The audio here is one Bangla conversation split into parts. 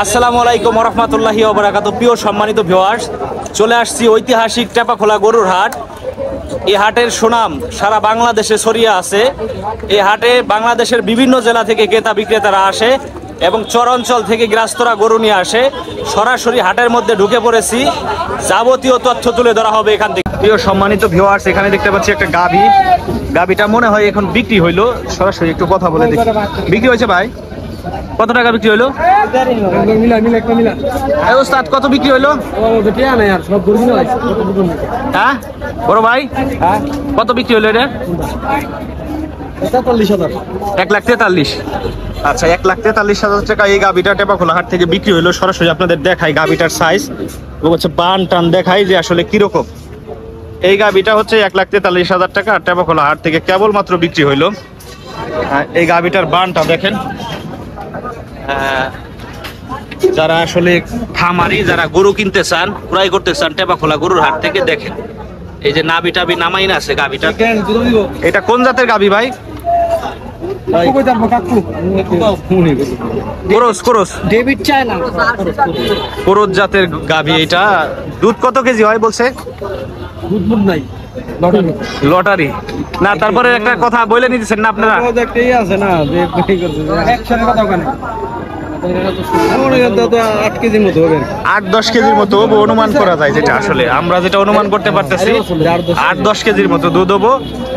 আসসালামু আলাইকুম ওয়া রাহমাতুল্লাহি ওয়া বারাকাতুহু। প্রিয় সম্মানিত ভিউয়ার্স, চলে আসছি ঐতিহাসিক টেপাখোলা গরুর হাট। এই হাটের সুনাম সারা বাংলাদেশে ছড়িয়ে আছে। এই হাটে বাংলাদেশের বিভিন্ন জেলা থেকে ক্রেতা বিক্রেতারা আসে এবং চরাঞ্চল থেকে গ্রাস্তরা গরু নিয়ে আসে। সরাসরি হাটের মধ্যে ঢুকে পড়েছি, যাবতীয় তথ্য তুলে ধরা হবে এখান থেকে। প্রিয় সম্মানিত ভিউয়ার্স, এখানে দেখতে পাচ্ছি একটা গাভী। গাভীটা মনে হয় এখন বিক্রি হইলো। সরাসরি একটু কথা বলে দেখি। বিক্রি হয়েছে ভাই? কত টাকা বিক্রি হইলো? ওস্তাদ কত বিক্রি হইলো? হ্যাঁ বড় ভাই, কত বিক্রি হইলো এটা? 1,43,000। আচ্ছা, 1,43,000 টাকা এই গাভীটা টেপাখোলা হাট থেকে বিক্রি হইলো। সরাসরি আপনাদের দেখাই গাভীটার সাইজ এবং হচ্ছে বান টান দেখাই যে আসলে কিরকম। এই গাভীটা হচ্ছে 1,43,000 টাকা টেপাখোলা হাট থেকে কেবলমাত্র বিক্রি হইলো। এই গাভীটার বানটা দেখেন। যারা আসলে খামারি, যারা গরু কিনতে চান, ক্রয় করতে চান টেপাখোলা গরুর হাট থেকে দেখেন। এই যে নাভি টাবি নামাই না আছে গাভীটা। এটা কোন জাতের গাভী ভাই? কোরস জাতের গাভী। এটা দুধ কত কেজি হয় বলছে? লটারি না, তারপরে একটা কথা বলে নিতেছেন না আপনারা? 8-10 কেজির মতো অনুমান করা যায়, যেটা আসলে আমরা যেটা অনুমান করতে পারতেছি 8-10 কেজির মতো দুধ হবো।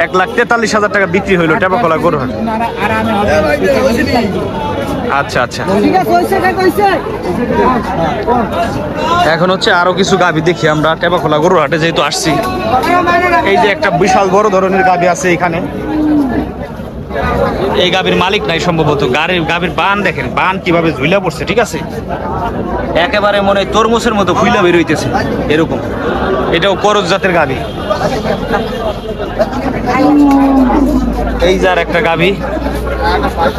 1,43,000 টাকা বিক্রি হইলো টেপাখোলা গরু হাট। আচ্ছা আচ্ছা, এখন হচ্ছে আরো কিছু গাভী দেখি আমরা টেপাখোলা গরুর হাটে যেহেতু আসছি। এই যে একটা বিশাল বড় ধরনের গাভী আছে এখানে। এই গাভীর মালিক নাই সম্ভবত। গাভীর বান দেখেন, বান কিভাবে ঝুলা পড়ছে, ঠিক আছে? একেবারে মনে হয় তরমুজের মতো ফুইলা বের হইতেছে এরকম। এটাও করজ জাতের গাভী। এই যার একটা গাভী।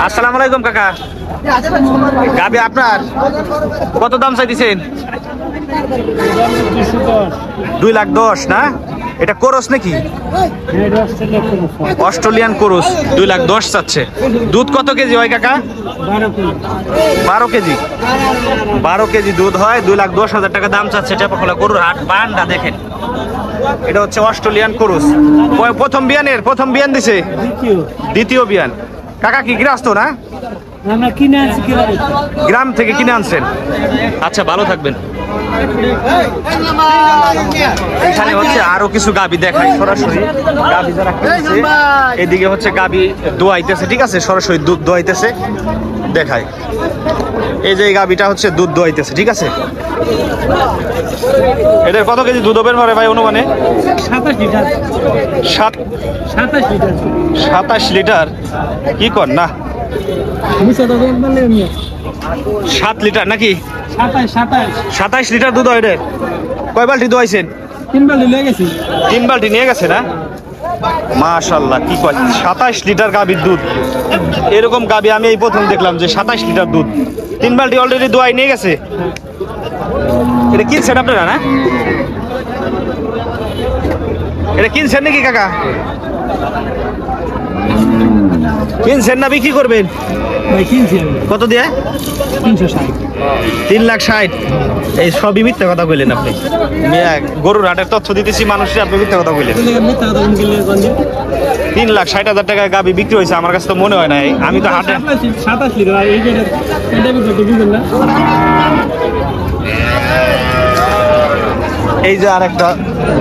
আসসালামু আলাইকুম কাকা, গাভী আপনার কত দাম চাইতেছেন? 2,10,000 না? এটা কোরস নাকি? অস্ট্রেলিয়ান কোরস। 2,10,000 চাচ্ছে। দুধ কত কেজি হয় কাকা? 12 কেজি। 12 কেজি দুধ হয়। 2,10,000 টাকা দাম চাচ্ছে টেপাখোলা গরুর হাট। বানটা দেখেন, এটা হচ্ছে অস্ট্রেলিয়ান কোরস। প্রথম বিয়ান দিছে? দ্বিতীয় বিয়ান। কাকা কি গৃহস্থ না? গ্রাম থেকে কিনে আনছেন? আচ্ছা, ভালো থাকবেন। এখানে হচ্ছে আরো কিছু গাভী দেখাই সরাসরি। গাভী যারা কিনছে, এদিকে হচ্ছে গাভী দোয়াইতেছে, ঠিক আছে? সরাসরি দুধ দোয়াইতেছে, দেখাই। এই যে এই গাভীটা হচ্ছে দুধ দোয়াইতেছে, ঠিক আছে? এটার কত কেজি দুধ হবে ভাই অনুমানে? 27 লিটার। কি কর না, 7 লিটার নাকি? 27 লিটার দুধ হয়। কয় বালতি দোয়াইছেন? 3 বালতি নিয়ে গেছে না? মাশাআল্লাহ, কি কয় 27 লিটার গাভীর দুধ। এরকম গাভী আমি এই প্রথম দেখলাম যে 27 লিটার দুধ 3 বালতি অলরেডি দোয়াই নিয়ে গেছে। এটা কিনছেন আপনারা না? এটা কিনছেন নাকি কাকা? কিনছেন না বিক্রি করবেন? কত দিয়ে? 3,60,000। এই সবই মিথ্যা কথা কইলেন আপনি। গরুর হাটের তথ্য দিতেছি মানুষের, আপনি মিথ্যা কথা কইলেন। 3,60,000 টাকা গাভী বিক্রি হয়েছে আমার কাছে তো মনে হয় না। আমি তো হাটে এই যে আর একটা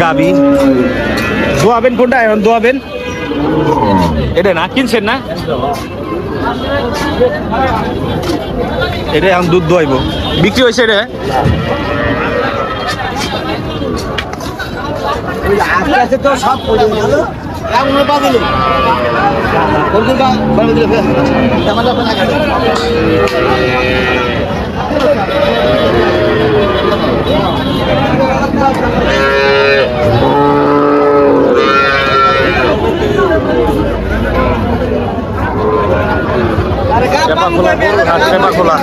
গাভী। দোয়াবেন কোনটা এখন? দোয়াবেন এটা না? কিনছেন না? এটা এখন দুধ দোয়াইব। বিক্রি হয়েছে এটা? টেপাখোলা গরুর হাট, টেপাখোলা।